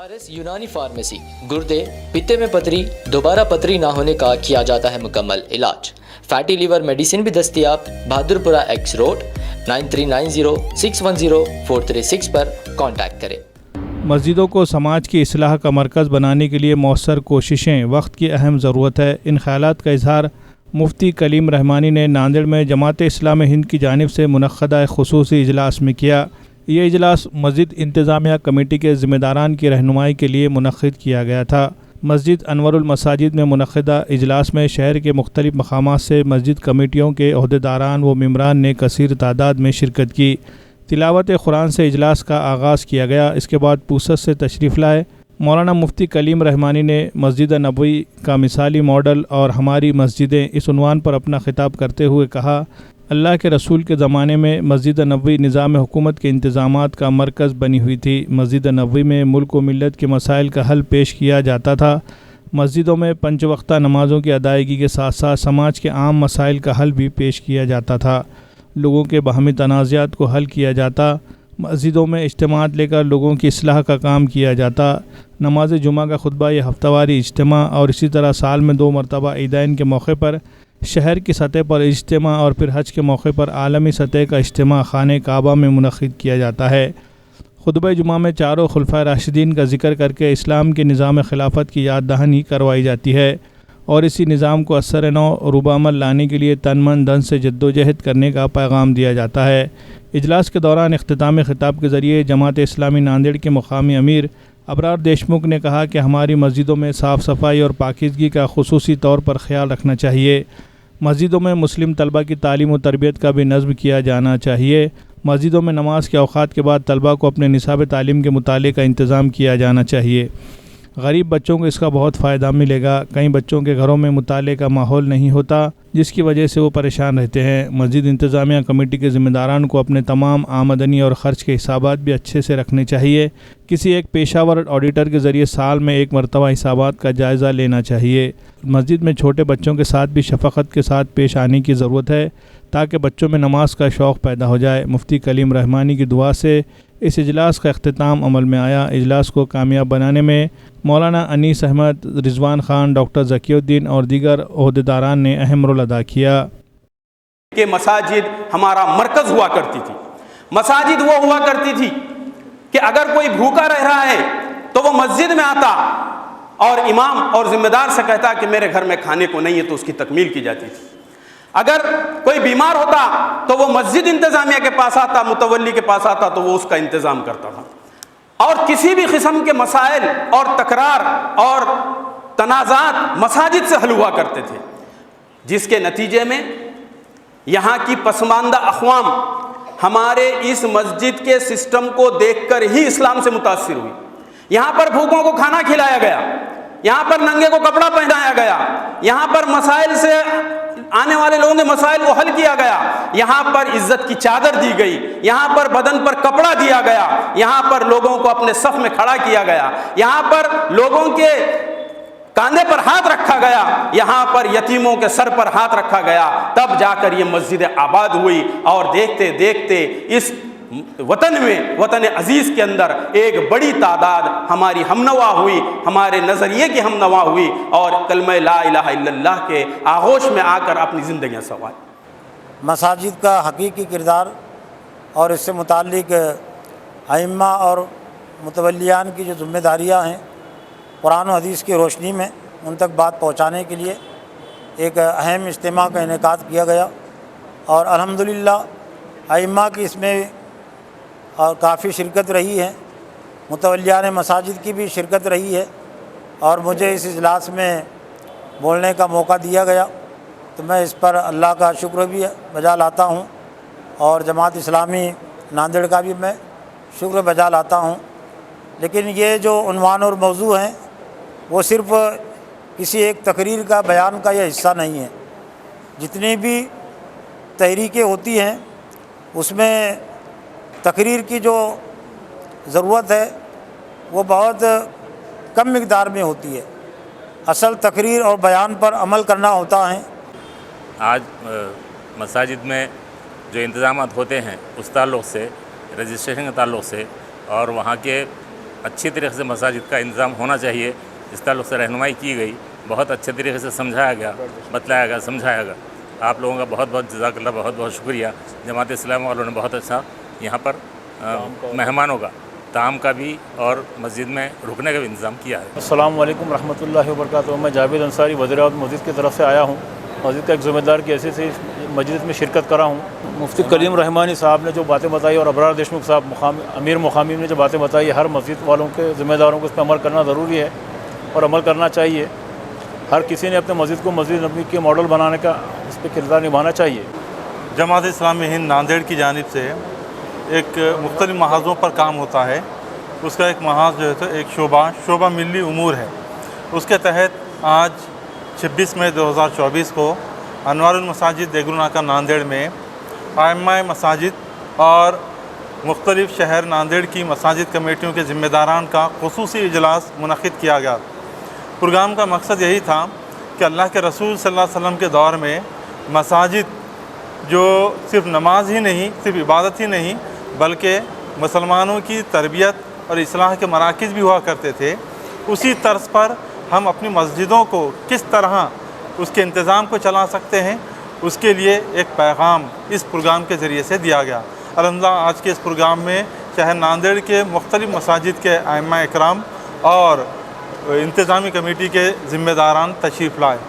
ARS यूनानी pharmacy गुर्दे पित्ते में पथरी दोबारा पथरी ना होने का किया जाता है मुकम्मल इलाज। फैटी लीवर मेडिसिन भी दस्तयाब। बहादुरपुरा एक्स रोड 9390610436 पर कांटेक्ट करें। मस्जिदों को समाज की इस्लाह का मरकज़ बनाने के लिए मौसर कोशिशें वक्त की अहम ज़रूरत है। इन ख़यालात का इजहार मुफ्ती कलीम रहमानी ने नांदेड़ में जमात इस्लामी हिंद की जानिब से मुनक़्क़दा खुसूसी इजलास में किया। ये इजलास मस्जिद इंतज़ामिया कमेटी के ज़िम्मेदारान की रहनुमाई के लिए मुनक़्क़िद किया गया था। मस्जिद अनवरुल मसाजिद में मुनक़्क़दा इजलास में शहर के मुख्तलिफ़ मकामात से मस्जिद कमेटियों के अहदेदारान व मेम्बरान ने कसीर तादाद में शिरकत की। तिलावत कुरान से इजलास का आगाज़ किया गया। इसके बाद पूसत से तशरीफ़ लाए मौलाना मुफ्ती कलीम रहमानी ने मस्जिद नबवी का मिसाली मॉडल और हमारी मस्जिदें इस उन्वान पर अपना खिताब करते हुए कहा, अल्लाह के रसूल के ज़माने में मस्जिद नबवी निज़ाम हुकूमत के इंतज़ामात का मरकज़ बनी हुई थी। मस्जिद नबवी में मुल्क व मिल्लत के मसाइल का हल पेश किया जाता था। मस्जिदों में पंच वक्ता नमाज़ों की अदायगी के साथ साथ समाज के आम मसाइल का हल भी पेश किया जाता था। लोगों के बाहमी तनाज़ात को हल किया जाता। मस्जिदों में इज्तिमात लेकर लोगों की इस्लाह का काम किया जाता। नमाज जुमा का खुतबा या हफ्तावारी इज्तिमा और इसी तरह साल में 2 मरतबा ईदैन के मौके पर शहर की सतह पर इज्तिमा और फिर हज के मौके पर आलमी सतह का इज्तिमा खाने काबा में मुनक़्क़िद किया जाता है। खुतबा जुमा में चारों खुलफाए राशिदीन का जिक्र करके इस्लाम के निज़ाम खिलाफत की याद दहानी करवाई जाती है और इसी निज़ाम को असर नौ रूबामल लाने के लिए तन मन धन से जद्दोजहद करने का पैगाम दिया जाता है। इजलास के दौरान इख्तितामी खिताब के ज़रिए जमात इस्लामी नांदेड़ के मुकामी अमीर अबरार देशमुख ने कहा कि हमारी मस्जिदों में साफ़ सफाई और पाकीज़गी का खुसूसी तौर पर ख्याल रखना चाहिए। मस्जिदों में मुस्लिम तलबा की तालीम व तरबियत का भी नज़्म किया जाना चाहिए। मस्जिदों में नमाज के औक़ात के बाद तलबा को अपने निसाब तालीम के मुताले का इंतज़ाम किया जाना चाहिए। गरीब बच्चों को इसका बहुत फ़ायदा मिलेगा। कई बच्चों के घरों में मुताले का माहौल नहीं होता जिसकी वजह से वो परेशान रहते हैं। मस्जिद इंतज़ामिया कमेटी के ज़िम्मेदारान को अपने तमाम आमदनी और ख़र्च के हिसाबात भी अच्छे से रखने चाहिए। किसी एक पेशावर ऑडिटर के ज़रिए साल में 1 मरतबा हिसाबात का जायज़ा लेना चाहिए। मस्जिद में छोटे बच्चों के साथ भी शफ़क़त के साथ पेश आने की ज़रूरत है ताकि बच्चों में नमाज का शौक़ पैदा हो जाए। मुफ्ती कलीम रहमानी की दुआ से इस इजलास का अख्तिताम अमल में आया। इजलास को कामयाब बनाने में मौलाना अनीस अहमद, रिजवान खान, डॉक्टर ज़कीउद्दीन और दीगर ओहदेदारान ने अहम रोल अदा किया। कि मसाजिद हमारा मरकज़ हुआ करती थी। मसाजिद वो हुआ करती थी कि अगर कोई भूखा रह रहा है तो वो मस्जिद में आता और इमाम और ज़िम्मेदार से कहता कि मेरे घर में खाने को नहीं है, तो उसकी तकमील की जाती थी। अगर कोई बीमार होता तो वो मस्जिद इंतज़ामिया के पास आता, मुतवल्ली के पास आता तो वो उसका इंतज़ाम करता था। और किसी भी किस्म के मसाइल और तकरार और तनाज़ात मसाजिद से हल हुआ करते थे, जिसके नतीजे में यहाँ की पसमानदा अक़वाम हमारे इस मस्जिद के सिस्टम को देखकर ही इस्लाम से मुतासिर हुई। यहाँ पर भूखों को खाना खिलाया गया, यहाँ पर नंगे को कपड़ा पहनाया गया, यहाँ पर मसाइल से आने वाले लोगों के मसाइल को हल किया गया, यहाँ पर इज्जत की चादर दी गई, यहाँ पर बदन पर कपड़ा दिया गया, यहाँ पर लोगों को अपने सफ में खड़ा किया गया, यहाँ पर लोगों के कांधे पर हाथ रखा गया, यहाँ पर यतीमों के सर पर हाथ रखा गया। तब जाकर ये मस्जिद आबाद हुई और देखते देखते इस वतन में, वतन अजीज़ के अंदर एक बड़ी तादाद हमारी हमनवा हुई, हमारे नज़रिए की हमनवा हुई और कलमा ला इलाहा इल्लल्लाह के आगोश में आकर अपनी ज़िंदगियाँ संवारी। मसाजिद का हकीकी किरदार और इससे मुताल्लिक़ अइम्मा और मुतवल्लियान की जो ज़िम्मेदारियाँ हैं कुरान और हदीस की रोशनी में उन तक बात पहुँचाने के लिए एक अहम इज्तिमा का इनेकाद किया गया और अल्हम्दुलिल्लाह अइम्मा की इसमें और काफ़ी शिरकत रही है, मुतवल्लियान मसाजिद की भी शिरकत रही है और मुझे इस इजलास में बोलने का मौका दिया गया तो मैं इस पर अल्लाह का शुक्र भी बजा लाता हूँ और जमात इस्लामी नांदेड़ का भी मैं शुक्र बजा लाता हूँ। लेकिन ये जो उन्वान और मौजू हैं वो सिर्फ़ किसी एक तकरीर का बयान का यह हिस्सा नहीं है। जितनी भी तहरीकें होती हैं उसमें तकरीर की जो ज़रूरत है वो बहुत कम मिक़दार में होती है। असल तकरीर और बयान पर अमल करना होता है। आज मसाजिद में जो इंतज़ामात होते हैं उस ताल्लुक़ से, रजिस्ट्रेशन के ताल्लुक़ से और वहाँ के अच्छी तरीके से मसाजिद का इंतज़ाम होना चाहिए, इस ताल्लुक़ से रहनुमाई की गई, बहुत अच्छे तरीके से समझाया गया, बतलाया गया, समझाया गया। आप लोगों का बहुत बहुत जज़ाकल्लाह, बहुत बहुत शुक्रिया। जमात इस्लाम वालों ने बहुत अच्छा यहाँ पर मेहमानों का ताम का भी और मस्जिद में रुकने का भी इंतज़ाम किया है। अस्सलाम वालेकुम रहमतुल्लाहि व बरकातुहू। मैं जावेद अंसारी वज़ीर-ए-आज़म मस्जिद की तरफ से आया हूँ। मस्जिद का एक ज़िम्मेदार की हैसियत से मस्जिद में शिरकत करा हूँ। मुफ्ती कलीम रहमानी साहब ने जो बातें बताई और अबरार देशमुख साहब अमीर मुक़ामी ने जो बातें बताई, हर मस्जिद वालों के ज़िम्मेदारों को इस पर अमल करना ज़रूरी है और अमल करना चाहिए। हर किसी ने अपने मस्जिद को मस्जिद नबी के मॉडल बनाने का इस पर किरदार निभाना चाहिए। जमात इस्लामी हिंद नांदेड़ की जानिब से एक मुख्तलिफ महाज़ों पर काम होता है। उसका एक महाज़ जो है तो एक शोबा मिली उमूर है। उसके तहत आज 26 मई 2024 को अनवारुल मसाजिद देगुरनाका नांदेड़ में आइम्मा मसाजिद और मुख्तलिफ शहर नांदेड़ की मसाजिद कमेटियों के ज़िम्मेदारान का ख़ुसूसी इजलास मुनक़िद किया गया। प्रोग्राम का मकसद यही था कि अल्लाह के रसूल सल्लल्लाहु अलैहि वसल्लम के दौर में मसाजिद जो सिर्फ नमाज ही नहीं, सिर्फ इबादत ही नहीं, बल्कि मुसलमानों की तरबियत और इस्लाह के मराकिज़ भी हुआ करते थे। उसी तर्ज पर हम अपनी मस्जिदों को किस तरह उसके इंतज़ाम को चला सकते हैं, उसके लिए एक पैगाम इस प्रोग्राम के ज़रिए से दिया गया। अल्हम्दुलिल्लाह आज के इस प्रोग्राम में शहर नांदेड़ के मुख्तलिफ़ मसाजिद के आइम्मा इकराम और इंतज़ामी कमेटी के ज़िम्मेदारान तशरीफ़ लाए।